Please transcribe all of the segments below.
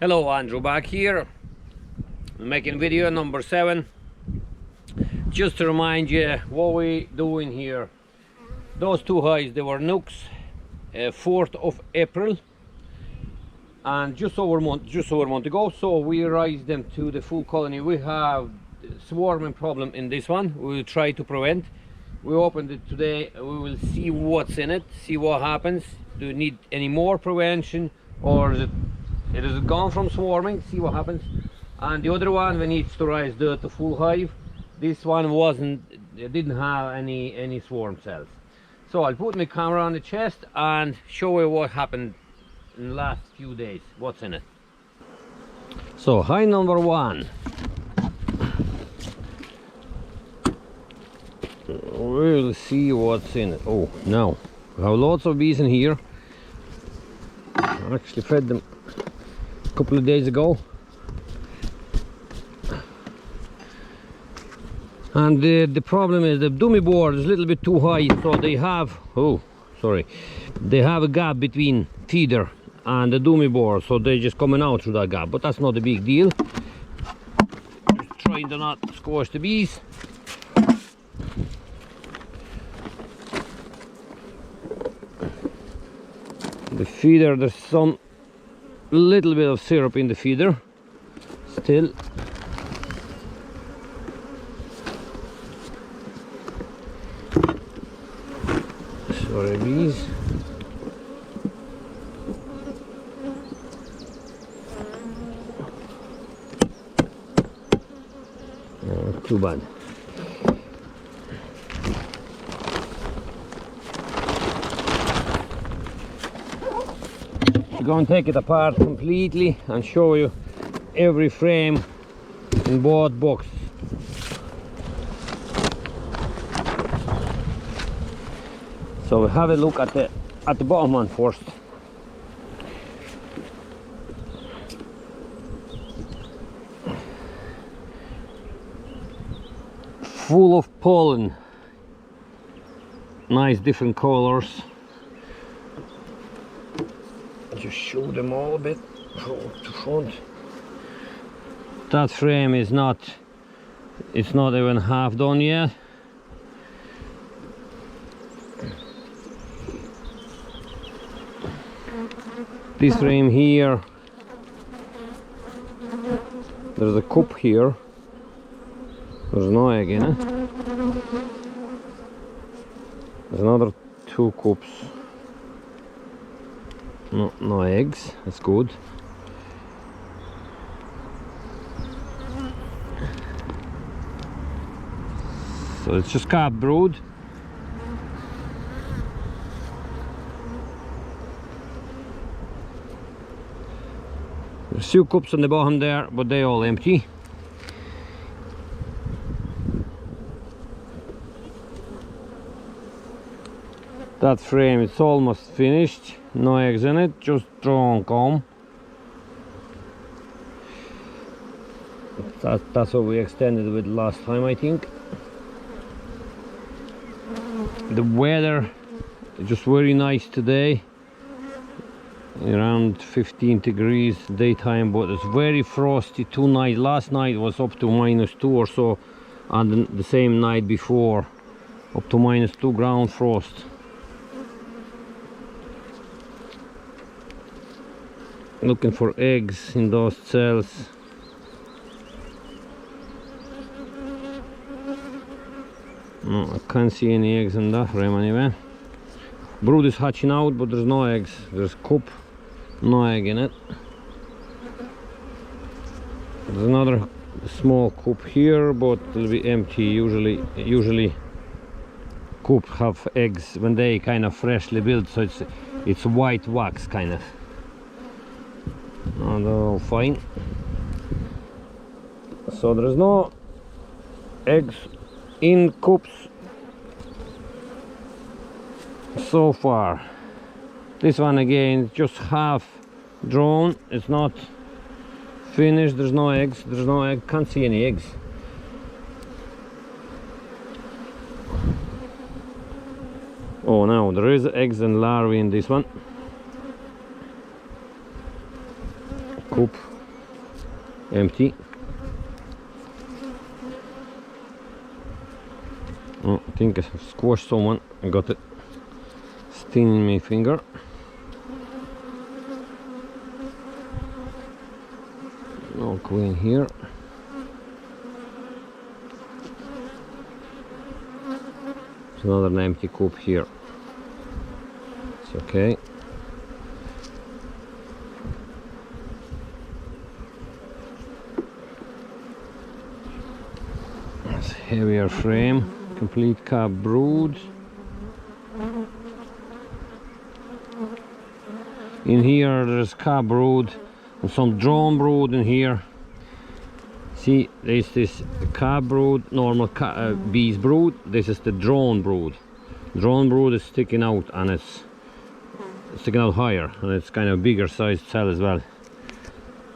Hello, Andrew back here, making video number 7. Just to remind you what we doing here. Those two hives, they were nukes, 4th of April, and just over a month ago. So we raised them to the full colony. We have swarming problem in this one. We will try to prevent. We opened it today. We will see what's in it, see what happens. Do we need any more prevention, or is it gone from swarming? See what happens. And the other one, we need to raise the full hive. This one didn't have any swarm cells. So I'll put my camera on the chest and show you what happened in the last few days, what's in it. So hive number 1. We'll see what's in it. Oh, now we have lots of bees in here. I actually fed them a couple of days ago, and the problem is the dummy board is a little bit too high, so they have a gap between feeder and the dummy board, so they're just coming out through that gap. But that's not a big deal. Just trying to not squash the bees. The feeder, there's some little bit of syrup in the feeder still. Sorry, bees. Not too bad. I'm going to take it apart completely and show you every frame in both boxes. So we'll have a look at the bottom one first. Full of pollen, nice different colors. Just show them all a bit front to front. That frame is not even half done yet. This frame here, there's a cup here. There's no egg in it. There's another 2 cups. No eggs, that's good. So it's just calf brood. There's 2 cups on the bottom there, but they're all empty. That frame is almost finished. No eggs in it, just drawn comb. That's what we extended with last time, I think. The weather is just very nice today. Around 15 degrees daytime, but it's very frosty tonight. Last night was up to -2 or so, and the same night before up to -2 ground frost. Looking for eggs in those cells. No, I can't see any eggs in that frame anyway. Brood is hatching out, but there's no eggs. There's cup, no egg in it. There's another small cup here, but it'll be empty. Usually cup have eggs when they kind of freshly built, so it's white wax kind of. And they're all fine. So there's no eggs in cups so far. This one again, just half drawn. It's not finished. There's no eggs. There's no egg. Can't see any eggs. Oh no, there is eggs and larvae in this one. coop, empty. Oh, I think I squashed someone. I got it stinging my finger. No queen here. There's another empty coop here. It's okay. It's heavier frame, complete cab brood. In here there's cab brood and some drone brood in here. See, there's this cab brood, normal bees brood. This is the drone brood. Drone brood is sticking out, and it's sticking out higher, and it's kind of bigger sized cell as well.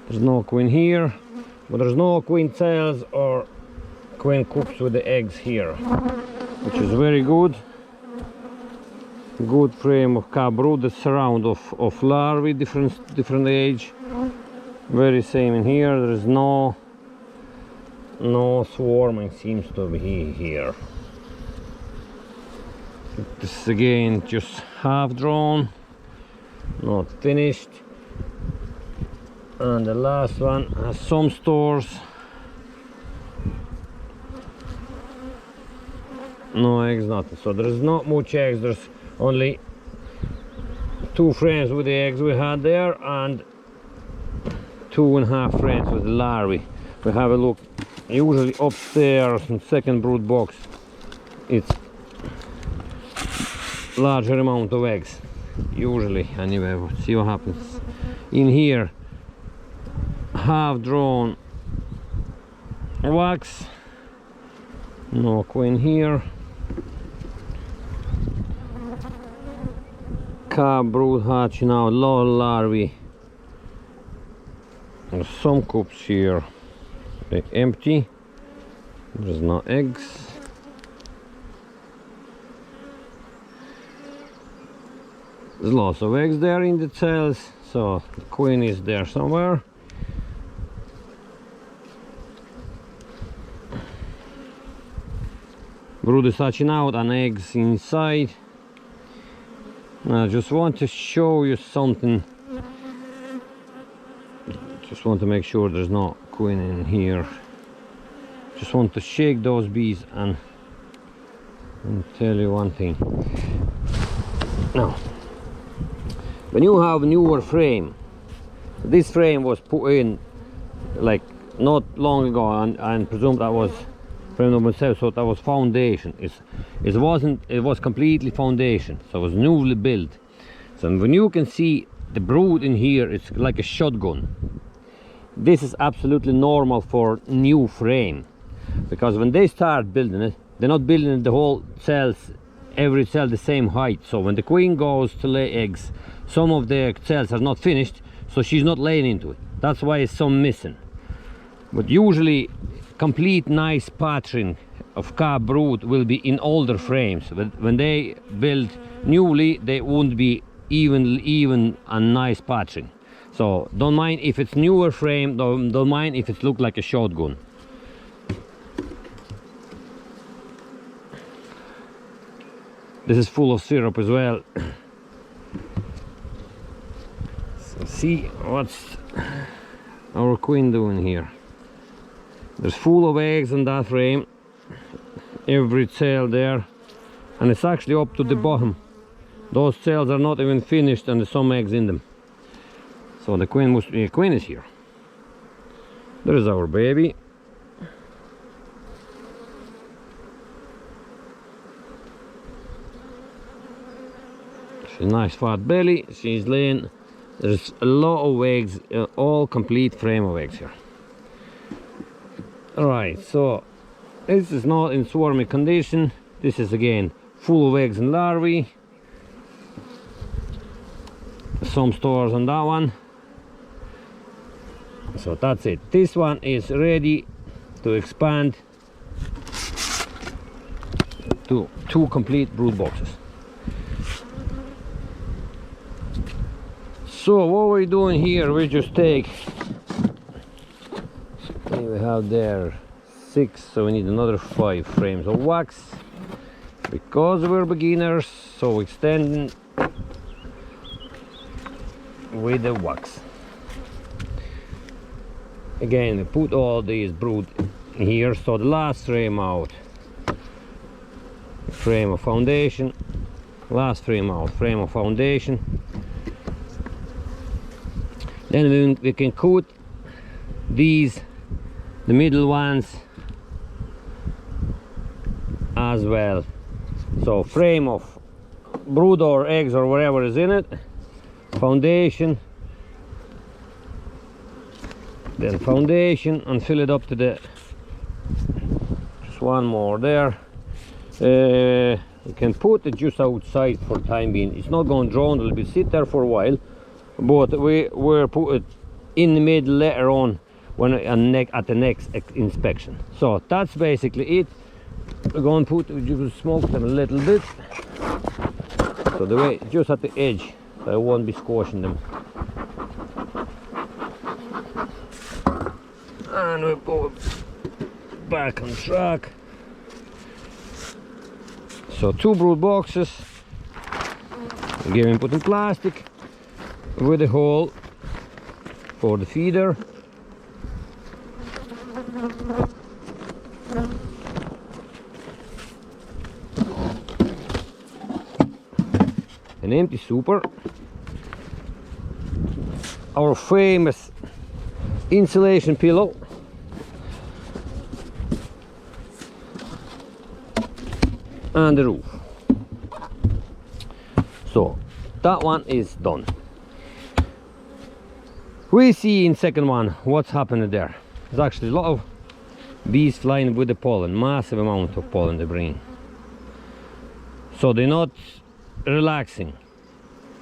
There's no queen here, but there's no queen cells or queen coops with the eggs here, which is very good. Good frame of cab brood, the surround of larvae, different age. Very same in here. There is no swarming seems to be here. This is again just half drawn, not finished. And the last one has some stores. No eggs, nothing. So there's not much eggs. There's only 2 frames with the eggs we had there, and 2.5 frames with the larvae. We have a look. Usually upstairs in second brood box, it's larger amount of eggs. Usually, anyway. We'll see what happens. In here, half drawn wax. No queen here. Cab brood hatching out, lot of larvae. There's some coops here. They're empty. There's no eggs. There's lots of eggs there in the cells, so the queen is there somewhere. Brood is hatching out and eggs inside. I just want to show you something. Just want to make sure there's no queen in here. Just want to shake those bees and tell you one thing. Now, when you have a newer frame, this frame was put in like not long ago, and presumed that was frame number 7, so that was foundation. It was completely foundation, so it was newly built. So when you can see the brood in here, it's like a shotgun. This is absolutely normal for new frame, because when they start building it, they're not building the whole cells, every cell the same height. So when the queen goes to lay eggs, some of the cells are not finished, so she's not laying into it. That's why it's some missing. But usually complete nice pattern of cab brood will be in older frames. But when they build newly, they won't be even a nice pattern. So don't mind if it's newer frame, don't mind if it looks like a shotgun. This is full of syrup as well. So see what's our queen doing here. There's full of eggs in that frame, every cell there, and it's actually up to the bottom. Those cells are not even finished and there's some eggs in them. So the queen is here. There is our baby. She's nice fat belly. She's laying. There's a lot of eggs, all complete frame of eggs here. Alright, so this is not in swarmy condition. This is again full of eggs and larvae. Some stores on that one. So that's it. This one is ready to expand to 2 complete brood boxes. So what we're doing here, we just take And we have there 6, so we need another 5 frames of wax. Because we're beginners, so extending with the wax. Again, we put all these brood here, so the last frame out, frame of foundation, last frame out, frame of foundation. Then we can cut these, the middle ones as well. So frame of brood or eggs or whatever is in it, foundation, then foundation, and fill it up to the, just one more there. You can put it just outside for the time being. It's not going to drown, it'll be sit there for a while, but we'll put it in the middle later on when at the next inspection. So that's basically it. We're going to put, just smoke them a little bit, so the way just at the edge, so I won't be squashing them. And we go back on track. So 2 brood boxes, again put in plastic with a hole for the feeder. An empty super, our famous insulation pillow, and the roof. So that one is done. We see in second one what's happening there. There's actually a lot of bees flying with the pollen, massive amount of pollen they bring. So they're not relaxing,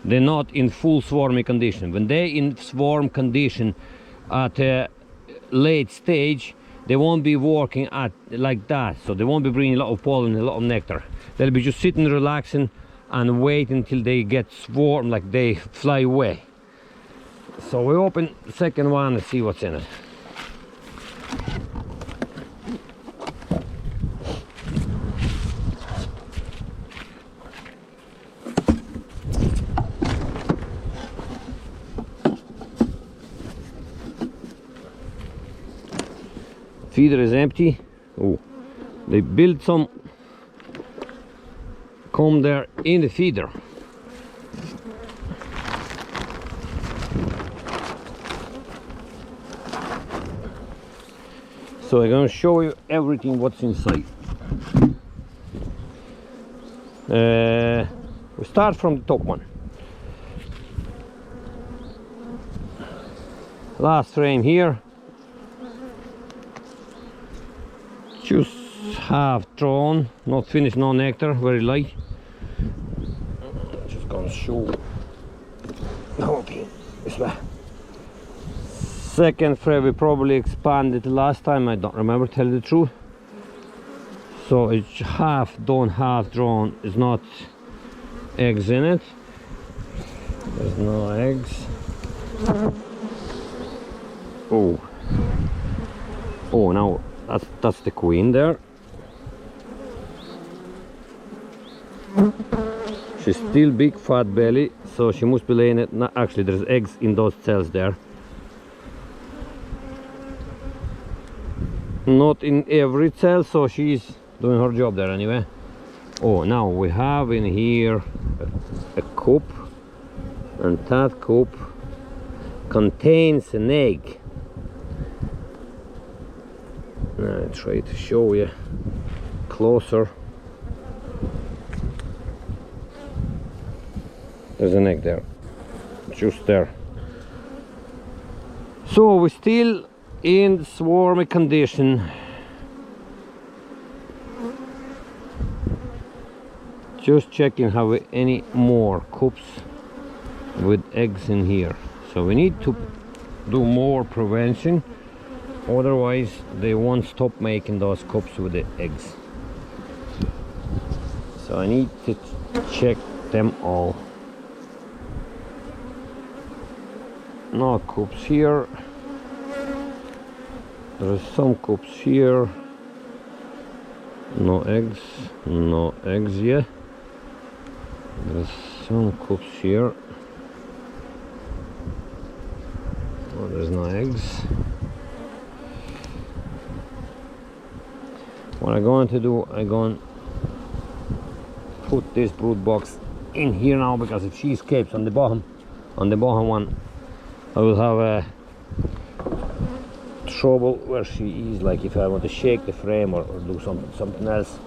they're not in full swarmy condition. When they're in swarm condition at a late stage, they won't be working at like that, so they won't be bringing a lot of pollen, a lot of nectar. They'll be just sitting relaxing and wait until they get swarm, like they fly away. So we open the second one and see what's in it. Feeder is empty. Oh, they built some comb there in the feeder. So I'm going to show you everything what's inside. We start from the top one. Last frame here. Just half drawn, not finished, no nectar, very light. Just gonna show how this way. Second frame we probably expanded last time, I don't remember, tell you the truth. So it's half done, half drawn, it's not eggs in it. There's no eggs. Oh, now that's the queen there. She's still big fat belly, so she must be laying it. No, actually there's eggs in those cells there. Not in every cell, so she's doing her job there anyway. Oh, now we have in here a cup, and that cup contains an egg. I'll try to show you closer. There's an egg there, just there. So we're still in swarmy condition. Just checking have we any more cups with eggs in here. So we need to do more prevention, otherwise they won't stop making those cups with the eggs. So I need to check them all. No cups here. There's some coops here. No eggs, no eggs yet. There's some coops here. Oh, there's no eggs. What I'm going to do, I'm going to put this brood box in here now, because if she escapes on the bottom one, I will have trouble where she is, like if I want to shake the frame or do something else.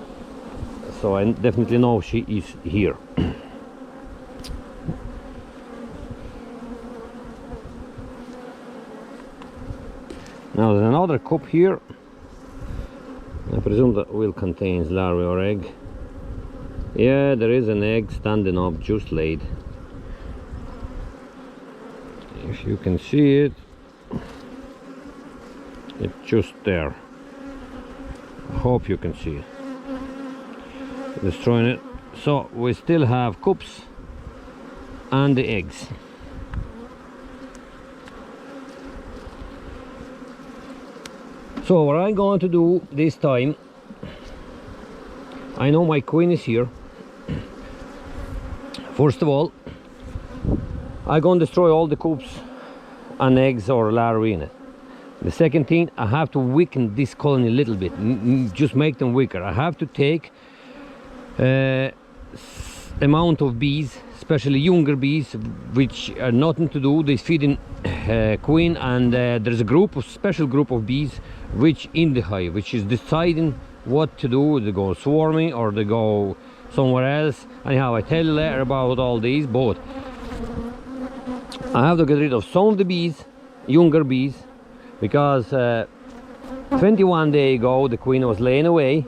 So I definitely know she is here. Now there's another cup here. I presume that will contain larvae or egg. Yeah, there is an egg standing up, just laid. If you can see it, it's just there. I hope you can see it. Destroying it. So we still have cups and the eggs. So what I'm going to do this time, I know my queen is here. First of all, I'm going to destroy all the cups and eggs or larvae in it. The second thing, I have to weaken this colony a little bit, just make them weaker. I have to take amount of bees, especially younger bees, which are nothing to do. They feed in queen, and there's a special group of bees which in the hive, which is deciding what to do. They go swarming or they go somewhere else. Anyhow, I tell you later about all these, but I have to get rid of some of the bees, younger bees, because 21 days ago the queen was laying away.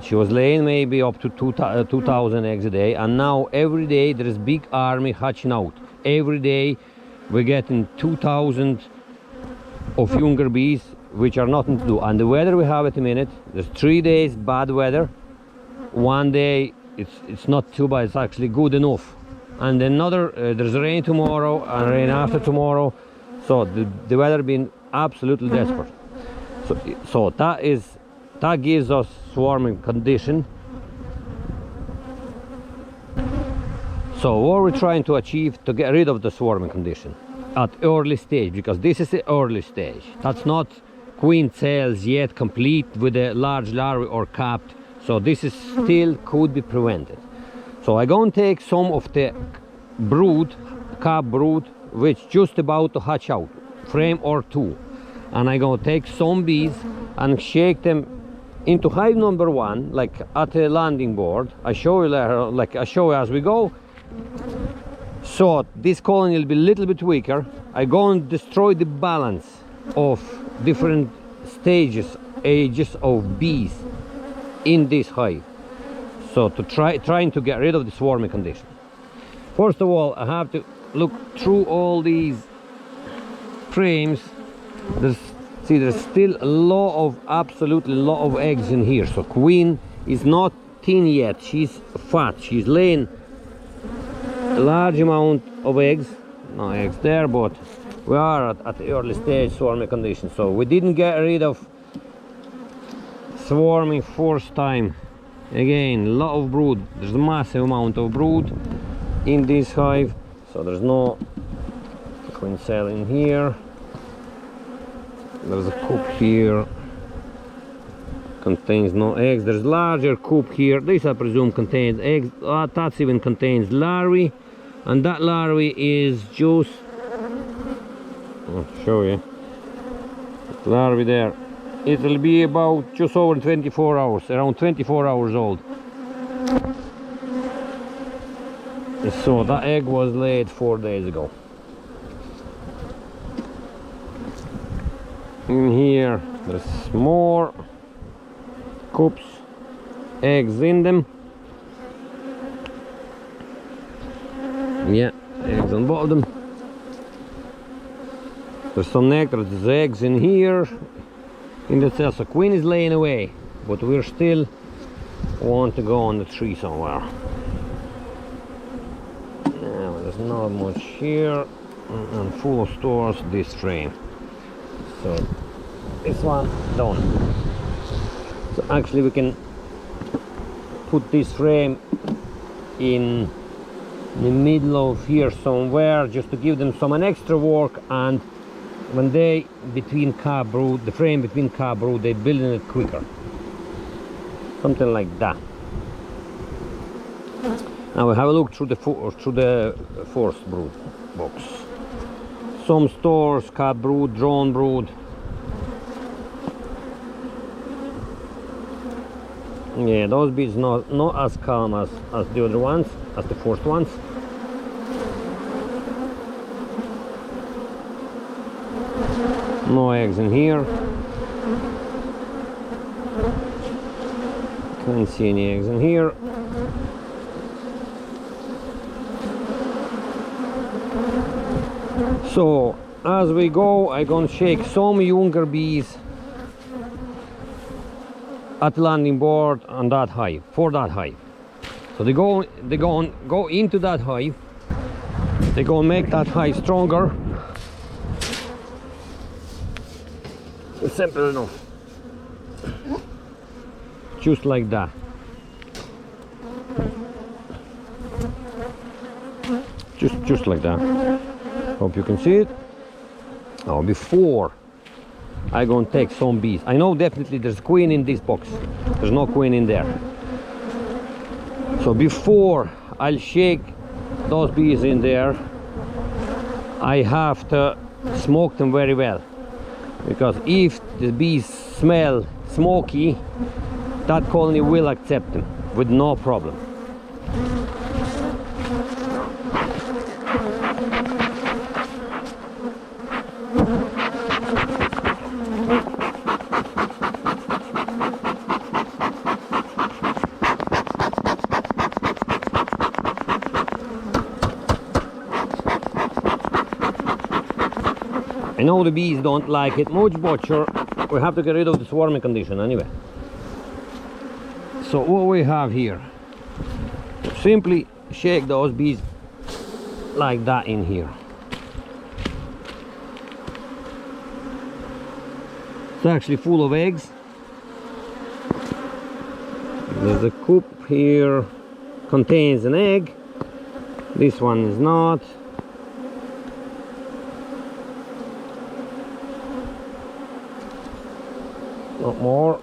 She was laying maybe up to 2,000 eggs a day, and now every day there is big army hatching out. Every day we're getting 2,000 of younger bees, which are nothing to do. And the weather we have at the minute, there's 3 days bad weather, 1 day it's not too bad, it's actually good enough, and another there's rain tomorrow and rain after tomorrow. So the weather been absolutely desperate. So that gives us swarming condition. So what we're trying to achieve, to get rid of the swarming condition at early stage, because this is the early stage. That's not queen cells yet complete with a large larvae or capped. So this is still could be prevented. So I'm going to take some of the brood, cap brood, which just about to hatch out, frame or two, and I'm going to take some bees and shake them into hive number 1, like at a landing board. I show you later, like I show you as we go. So this colony will be a little bit weaker. I'm going to destroy the balance of different ages of bees in this hive. So to trying to get rid of the swarming condition. First of all, I have to look through all these frames. There's still a lot of, absolutely lot of eggs in here. So queen is not thin yet, she's fat, she's laying a large amount of eggs. No eggs there, but we are at the early stage swarming condition. So we didn't get rid of swarming first time. Again, a lot of brood, there's a massive amount of brood in this hive. So there's no queen cell in here. There's a coop here, contains no eggs. There's larger coop here. This I presume contains eggs. That even contains larvae, and that larvae is just, I'll show you, larvae there. It'll be about just over 24 hours, around 24 hours old. So that egg was laid 4 days ago. In here there's more coops, eggs in them. Yeah, eggs on both of them. There's some nectar, there's eggs in here in the cell. So queen is laying away, but we're still want to go on the tree somewhere. Now there's not much here, and full of stores this frame. So this one done. So actually we can put this frame in the middle of here somewhere, just to give them some extra work, and when they between calf brood, the frame between calf brood, they building it quicker. Something like that. Now we have a look through the forced brood box. Some stores calf brood, drone brood. Yeah, those bees not as calm as the other ones, as the first ones. No eggs in here. Can't see any eggs in here. So as we go, I'm gonna shake some younger bees at the landing board on that hive, for that hive. So they go into that hive. They go make that hive stronger. It's simple enough. Just like that. Just like that. Hope you can see it. Now before I'm gonna take some bees. I know definitely there's queen in this box. There's no queen in there. So before I'll shake those bees in there, I have to smoke them very well. Because if the bees smell smoky, that colony will accept them with no problem. I know the bees don't like it much, but sure, we have to get rid of the swarming condition anyway. So what we have here, simply shake those bees like that in here. It's actually full of eggs. There's a cup here, contains an egg. This one is not. Not more.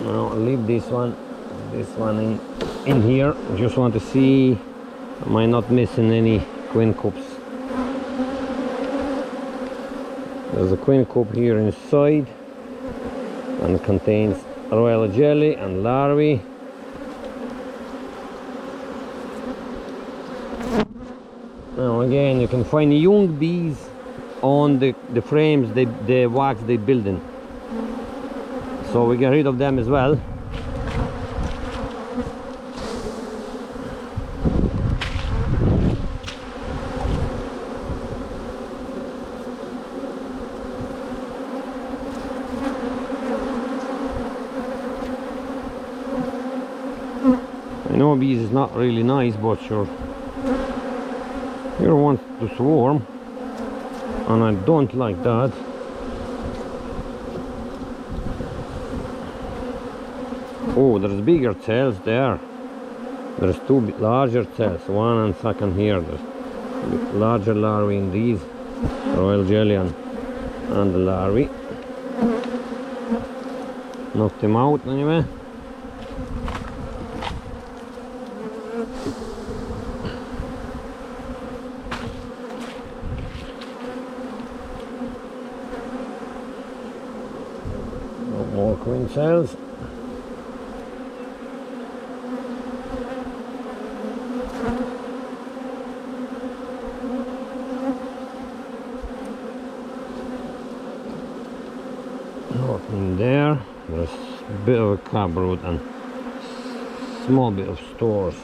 Now I'll leave this one in here. Just want to see, am I not missing any queen cups? There's a queen cup here inside, and it contains royal jelly and larvae. Now again, you can find young bees on the frames, the wax they build in. So we get rid of them as well. I know bees is not really nice, but sure. Here wants to swarm, and I don't like that. Oh, there's bigger cells there. There's two larger cells, one and second here. There's larger larvae in these, royal jelly and the larvae. Knocked them out anyway. More queen cells. Nothing there. There's a bit of a cupboard and small bit of stores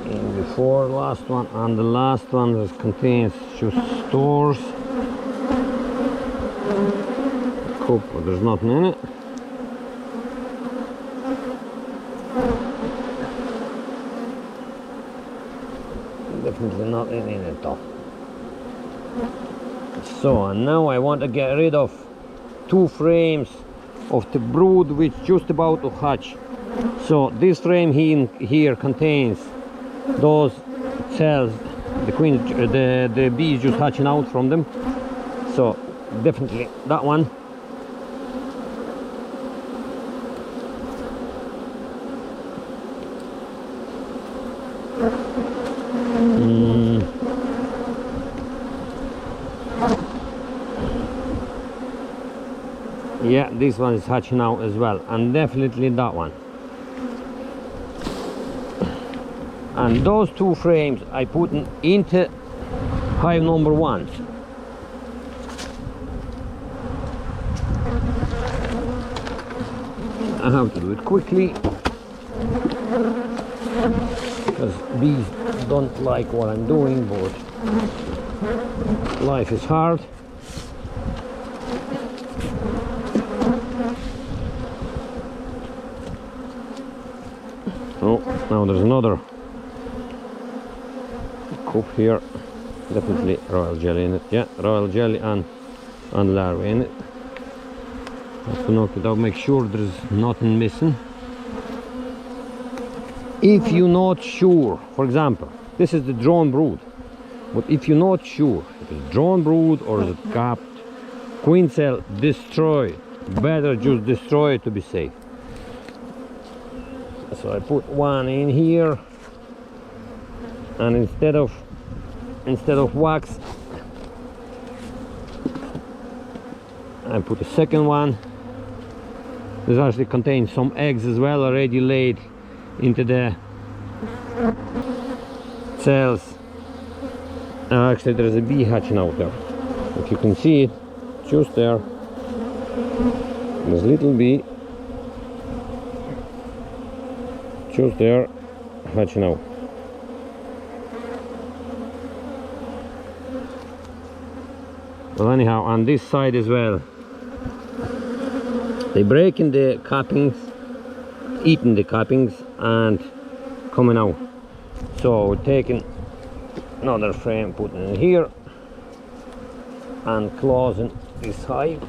in before last one, and the last one that contains just stores. But there's nothing in it. definitely not in it though. So, and now I want to get rid of 2 frames of the brood which just about to hatch. So this frame here contains those cells, the queens, the bees just hatching out from them. So definitely that one. Yeah, this one is hatching out as well, and definitely that one. And those 2 frames I put into hive number 1. I have to do it quickly because bees don't like what I'm doing, but life is hard. Oh, now there's another cup here. Definitely royal jelly in it. Yeah, royal jelly and larvae in it. Have to knock it out, make sure there's nothing missing. If you're not sure, for example, this is the drone brood, but if you're not sure if it's drone brood or is it capped, queen cell, destroy. Better just destroy it to be safe. So I put one in here, and instead of wax, I put a second one. This actually contains some eggs as well, already laid into the cells. Actually there's a bee hatching out there. If you can see it, just there, there's a little bee just there hatching out. Well, anyhow, on this side as well, they breaking the cappings, eating the cappings and coming out. So we're taking another frame, putting it in here and closing this hive.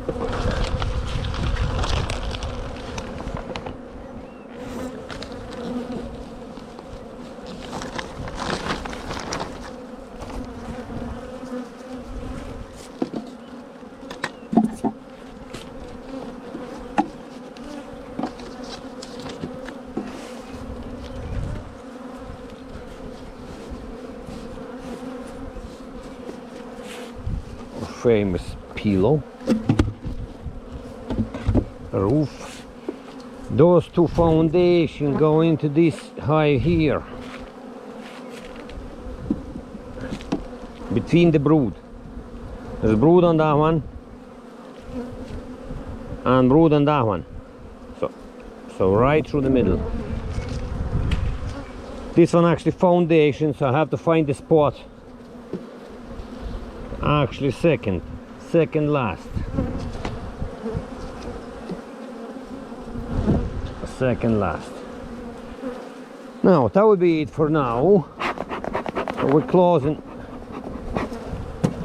Famous pillow roof. Those 2 foundations go into this hive here between the brood. There's brood on that one and brood on that one, so right through the middle. This one actually foundation, so I have to find the spot. Actually second last. Second last. Now that would be it for now. So we're closing,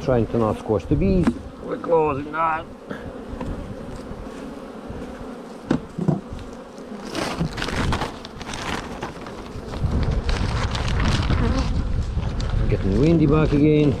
trying to not squash the bees. We're closing that. Getting windy back again.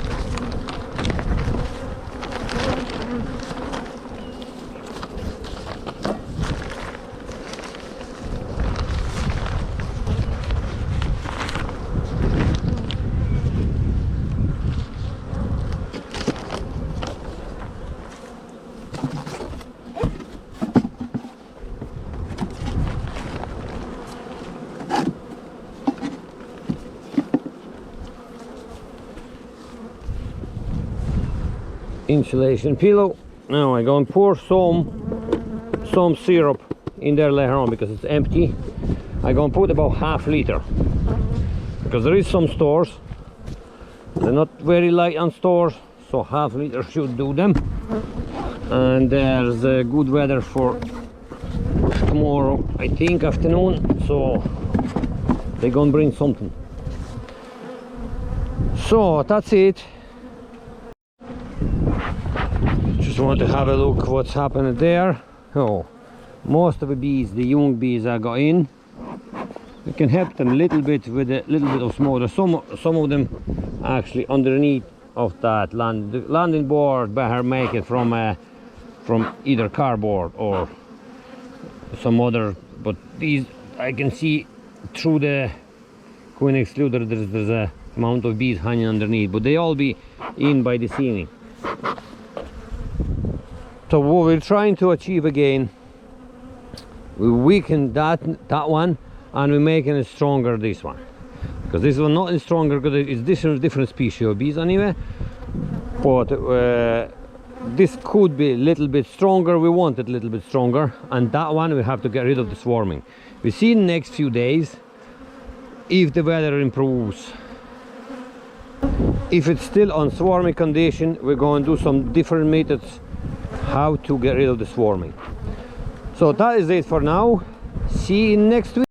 Insulation pillow. Now I'm going to pour some syrup in there later on because it's empty. I'm going to put about ½ liter because there is some stores, they're not very light on stores, so ½ liter should do them. And there's good weather for tomorrow, I think afternoon, so they're going to bring something. So that's it. Just want to have a look what's happening there. Oh, most of the bees, the young bees, are got in. We can help them a little bit with a little bit of smother. Some of them actually underneath of that the landing board better make it from either cardboard or some other, but these I can see through the queen excluder there's a amount of bees hanging underneath, but they all be in by the ceiling. So what we're trying to achieve again, we weaken that one, and we're making it stronger, this one, because this one not stronger because it's different species of bees anyway, but this could be a little bit stronger. We want it a little bit stronger, and that one we have to get rid of the swarming. We see in the next few days if the weather improves. If it's still on swarming condition, we're going to do some different methods how to get rid of the swarming. So that is it for now. See you next week.